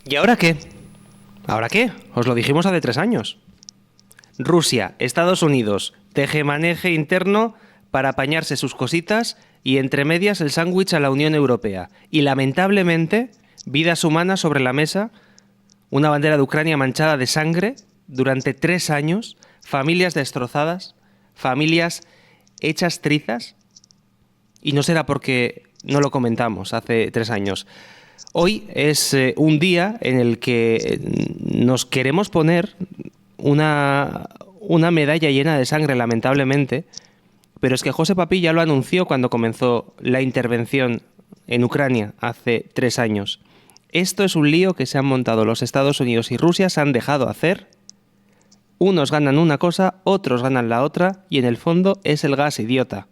¿Y ahora qué? ¿Ahora qué? Os lo dijimos hace 3 años. Rusia, Estados Unidos, tejemaneje interno para apañarse sus cositas y entre medias el sándwich a la Unión Europea. Y lamentablemente, vidas humanas sobre la mesa, una bandera de Ucrania manchada de sangre durante 3 años, familias destrozadas, familias hechas trizas. Y no será porque no lo comentamos hace 3 años. Hoy es un día en el que nos queremos poner una medalla llena de sangre, lamentablemente, pero es que José Papi ya lo anunció cuando comenzó la intervención en Ucrania hace 3 años. Esto es un lío que se han montado los Estados Unidos y Rusia, se han dejado hacer. Unos ganan una cosa, otros ganan la otra, y en el fondo es el gas idiota.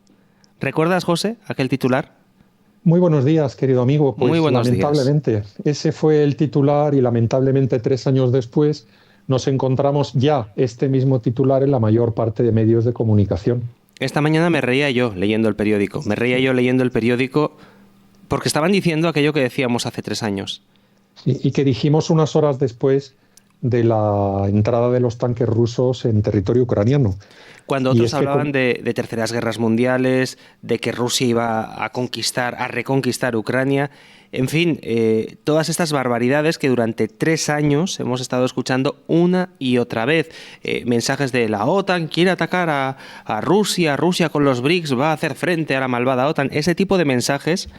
¿Recuerdas, José, aquel titular? Muy buenos días, querido amigo. Muy Pues buenos días. lamentablemente, ese fue el titular y lamentablemente 3 años después nos encontramos ya este mismo titular en la mayor parte de medios de comunicación. Esta mañana me reía yo leyendo el periódico. Me reía yo leyendo el periódico porque estaban diciendo aquello que decíamos hace 3 años. Y que dijimos unas horas después de la entrada de los tanques rusos en territorio ucraniano. Cuando Y otros es que, hablaban de terceras guerras mundiales, de que Rusia iba a conquistar, a reconquistar Ucrania, en fin, todas estas barbaridades que durante 3 años hemos estado escuchando una y otra vez. Mensajes de la OTAN quiere atacar a Rusia, Rusia con los BRICS va a hacer frente a la malvada OTAN. Ese tipo de mensajes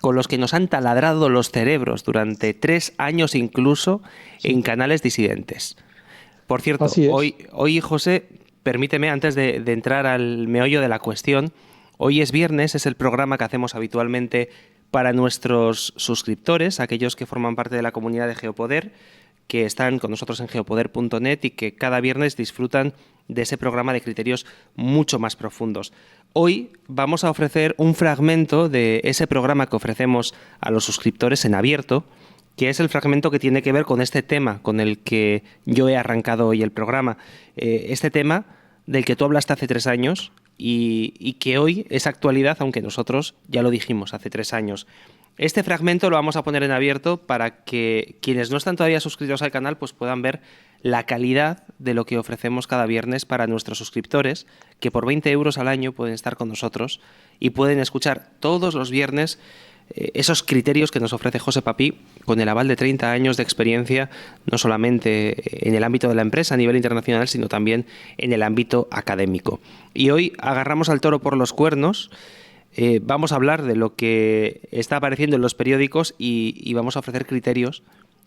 con los que nos han taladrado los cerebros durante 3 años incluso en canales disidentes. Por cierto, así es. hoy José, permíteme antes de entrar al meollo de la cuestión, hoy es viernes, es el programa que hacemos habitualmente para nuestros suscriptores, aquellos que forman parte de la comunidad de Geopoder, que están con nosotros en geopoder.net y que cada viernes disfrutan de ese programa de criterios mucho más profundos. Hoy vamos a ofrecer un fragmento de ese programa que ofrecemos a los suscriptores en abierto, que es el fragmento que tiene que ver con este tema con el que yo he arrancado hoy el programa. Este tema del que tú hablaste hace 3 años y que hoy es actualidad, aunque nosotros ya lo dijimos hace 3 años. Este fragmento lo vamos a poner en abierto para que quienes no están todavía suscritos al canal pues puedan ver la calidad de lo que ofrecemos cada viernes para nuestros suscriptores, que por 20 euros al año pueden estar con nosotros y pueden escuchar todos los viernes esos criterios que nos ofrece José Papi con el aval de 30 años de experiencia, no solamente en el ámbito de la empresa a nivel internacional, sino también en el ámbito académico. Y hoy agarramos al toro por los cuernos. Vamos a hablar de lo que está apareciendo en los periódicos y vamos a ofrecer criterios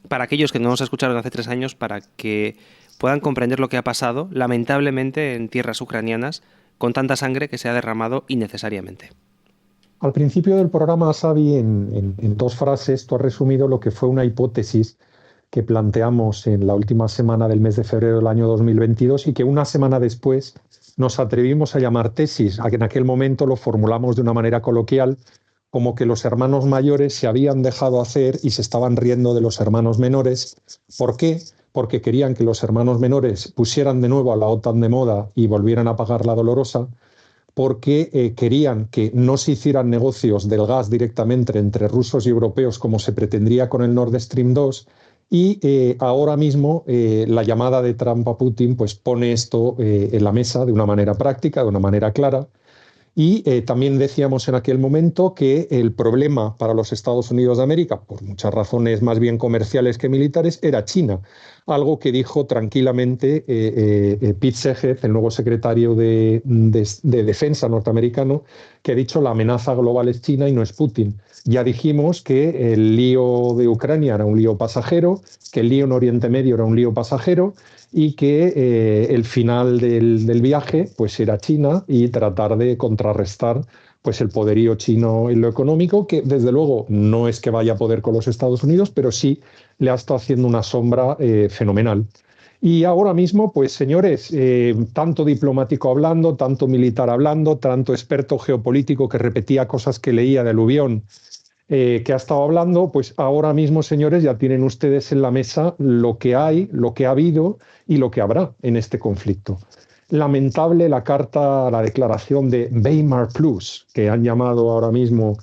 para aquellos que no nos escucharon hace 3 años para que puedan comprender lo que ha pasado, lamentablemente, en tierras ucranianas, con tanta sangre que se ha derramado innecesariamente. Al principio del programa, Xavi, en dos frases, tú has resumido lo que fue una hipótesis que planteamos en la última semana del mes de febrero del año 2022 y que una semana después nos atrevimos a llamar tesis. En aquel momento lo formulamos de una manera coloquial, como que los hermanos mayores se habían dejado hacer y se estaban riendo de los hermanos menores. ¿Por qué? Porque querían que los hermanos menores pusieran de nuevo a la OTAN de moda y volvieran a pagar la dolorosa, porque querían que no se hicieran negocios del gas directamente entre rusos y europeos como se pretendía con el Nord Stream 2 y ahora mismo la llamada de Trump a Putin pues pone esto en la mesa de una manera práctica, de una manera clara. Y también decíamos en aquel momento que el problema para los Estados Unidos de América, por muchas razones más bien comerciales que militares, era China. Algo que dijo tranquilamente Pete Hegseth, el nuevo secretario de Defensa norteamericano, que ha dicho la amenaza global es China y no es Putin. Ya dijimos que el lío de Ucrania era un lío pasajero, que el lío en Oriente Medio era un lío pasajero y que el final del viaje pues era China y tratar de contrarrestar pues el poderío chino en lo económico, que desde luego no es que vaya a poder con los Estados Unidos, pero sí le ha estado haciendo una sombra fenomenal. Y ahora mismo, pues señores, tanto diplomático hablando, tanto militar hablando, tanto experto geopolítico que repetía cosas que leía de Alubión, que ha estado hablando, pues ahora mismo, señores, ya tienen ustedes en la mesa lo que hay, lo que ha habido y lo que habrá en este conflicto. Lamentable la carta, la declaración de Weimar Plus, que han llamado ahora mismo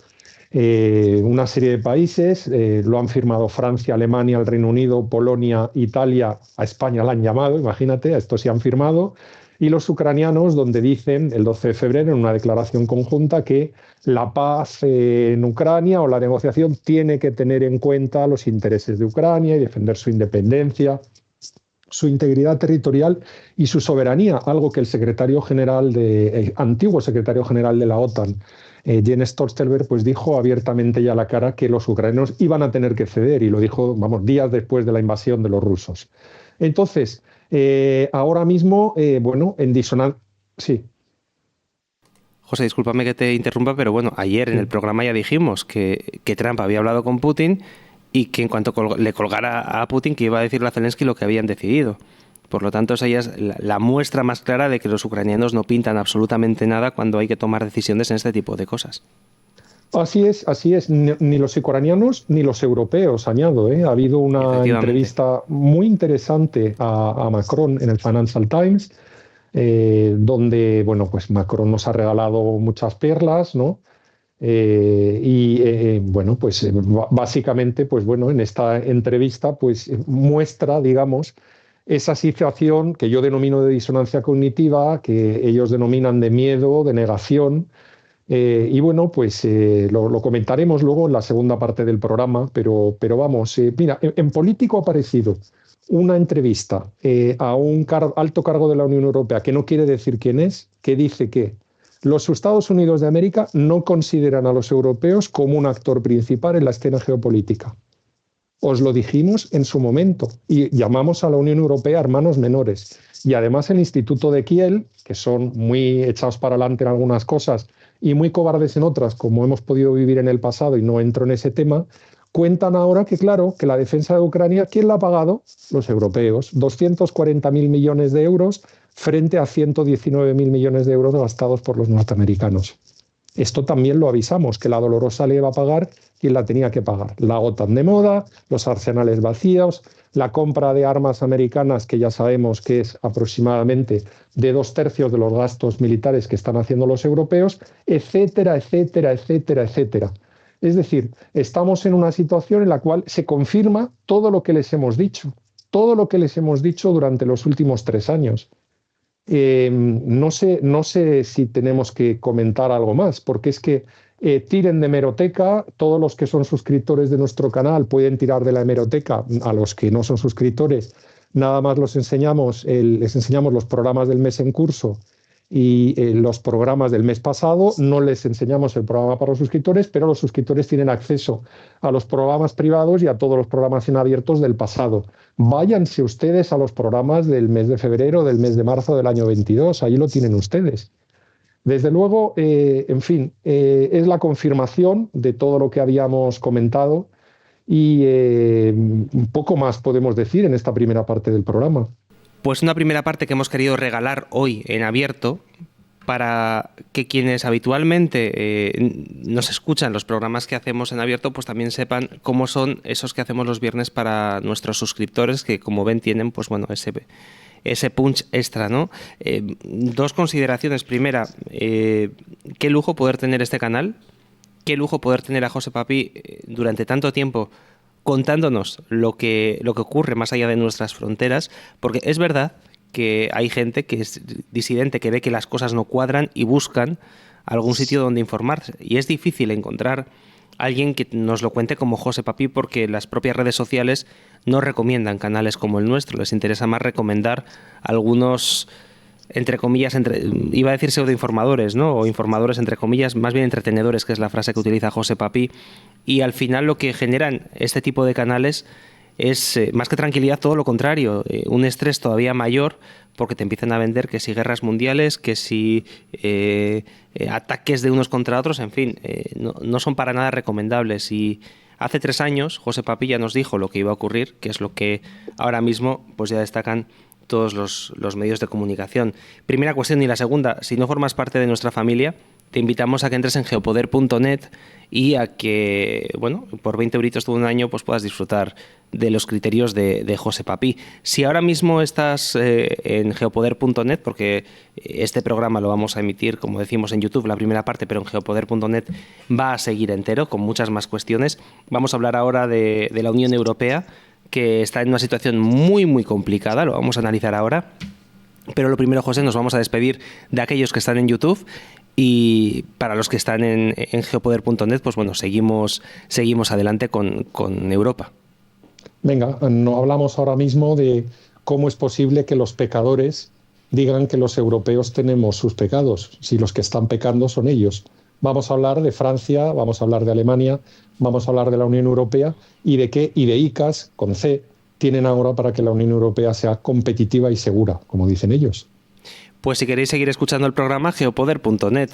Una serie de países, lo han firmado Francia, Alemania, el Reino Unido, Polonia, Italia, a España la han llamado, imagínate, a esto sí han firmado, y los ucranianos, donde dicen el 12 de febrero en una declaración conjunta que la paz en Ucrania o la negociación tiene que tener en cuenta los intereses de Ucrania y defender su independencia, su integridad territorial y su soberanía, algo que el antiguo secretario general de la OTAN, Jens Stoltenberg, pues dijo abiertamente ya a la cara que los ucranianos iban a tener que ceder, y lo dijo, vamos, días después de la invasión de los rusos. Entonces, ahora mismo, bueno, en disonancia. Sí. José, discúlpame que te interrumpa, pero bueno, ayer en el programa ya dijimos que Trump había hablado con Putin y que en cuanto le colgara a Putin que iba a decirle a Zelensky lo que habían decidido. Por lo tanto, esa ya es la muestra más clara de que los ucranianos no pintan absolutamente nada cuando hay que tomar decisiones en este tipo de cosas. Así es, así es. Ni los ucranianos ni los europeos, añado. Ha habido una entrevista muy interesante a Macron en el Financial Times, donde, bueno, pues Macron nos ha regalado muchas perlas, ¿no? Bueno, pues básicamente, pues bueno, en esta entrevista, pues muestra, digamos, esa situación que yo denomino de disonancia cognitiva, que ellos denominan de miedo, de negación. Y bueno, pues lo comentaremos luego en la segunda parte del programa, pero vamos, mira, en Político ha aparecido una entrevista a un alto cargo de la Unión Europea, que no quiere decir quién es, que dice que los Estados Unidos de América no consideran a los europeos como un actor principal en la escena geopolítica. Os lo dijimos en su momento y llamamos a la Unión Europea hermanos menores. Y además el Instituto de Kiel, que son muy echados para adelante en algunas cosas y muy cobardes en otras, como hemos podido vivir en el pasado, y no entro en ese tema, cuentan ahora que, claro, que la defensa de Ucrania, ¿quién la ha pagado? Los europeos. 240.000 millones de euros frente a 119.000 millones de euros gastados por los norteamericanos. Esto también lo avisamos, que la dolorosa le va a pagar quien la tenía que pagar. La OTAN de moda, los arsenales vacíos, la compra de armas americanas, que ya sabemos que es aproximadamente de 2/3 de los gastos militares que están haciendo los europeos, etcétera, etcétera, etcétera, etcétera. Es decir, estamos en una situación en la cual se confirma todo lo que les hemos dicho, durante los últimos 3 años. No sé si tenemos que comentar algo más, porque es que tiren de hemeroteca. Todos los que son suscriptores de nuestro canal pueden tirar de la hemeroteca. A los que no son suscriptores, nada más les enseñamos los programas del mes en curso y los programas del mes pasado. No les enseñamos el programa para los suscriptores, pero los suscriptores tienen acceso a los programas privados y a todos los programas en abiertos del pasado. Váyanse ustedes a los programas del mes de febrero, del mes de marzo del año 22, ahí lo tienen ustedes. Desde luego, en fin, es la confirmación de todo lo que habíamos comentado y un poco más podemos decir en esta primera parte del programa. Pues una primera parte que hemos querido regalar hoy en abierto para que quienes habitualmente nos escuchan los programas que hacemos en abierto, pues también sepan cómo son esos que hacemos los viernes para nuestros suscriptores, que como ven tienen, pues bueno, ese punch extra, ¿no? 2 consideraciones. Primera, qué lujo poder tener este canal, qué lujo poder tener a José Papi durante tanto tiempo contándonos lo que ocurre más allá de nuestras fronteras, porque es verdad que hay gente que es disidente, que ve que las cosas no cuadran y buscan algún sitio donde informarse. Y es difícil encontrar a alguien que nos lo cuente como José Papi, porque las propias redes sociales no recomiendan canales como el nuestro. Les interesa más recomendar algunos, entre comillas, iba a decir pseudoinformadores, ¿no? O informadores, entre comillas, más bien entretenedores, que es la frase que utiliza José Papi. Y al final lo que generan este tipo de canales es, más que tranquilidad, todo lo contrario, un estrés todavía mayor, porque te empiezan a vender que si guerras mundiales, que si ataques de unos contra otros, en fin, no son para nada recomendables. Y hace 3 años José Papi ya nos dijo lo que iba a ocurrir, que es lo que ahora mismo pues ya destacan todos los medios de comunicación. Primera cuestión. Y la segunda, si no formas parte de nuestra familia, te invitamos a que entres en geopoder.net y a que, bueno, por 20 euritos todo un año pues puedas disfrutar de los criterios de José Papí. Si ahora mismo estás en geopoder.net, porque este programa lo vamos a emitir, como decimos, en YouTube, la primera parte, pero en geopoder.net va a seguir entero, con muchas más cuestiones. Vamos a hablar ahora de la Unión Europea, que está en una situación muy, muy complicada, lo vamos a analizar ahora. Pero lo primero, José, nos vamos a despedir de aquellos que están en YouTube. Y para los que están en geopoder.net, pues bueno, seguimos adelante con Europa. Venga, no hablamos ahora mismo de cómo es posible que los pecadores digan que los europeos tenemos sus pecados, si los que están pecando son ellos. Vamos a hablar de Francia, vamos a hablar de Alemania, vamos a hablar de la Unión Europea y de ICAs, con C, tienen ahora para que la Unión Europea sea competitiva y segura, como dicen ellos. Pues si queréis seguir escuchando el programa, geopoder.net.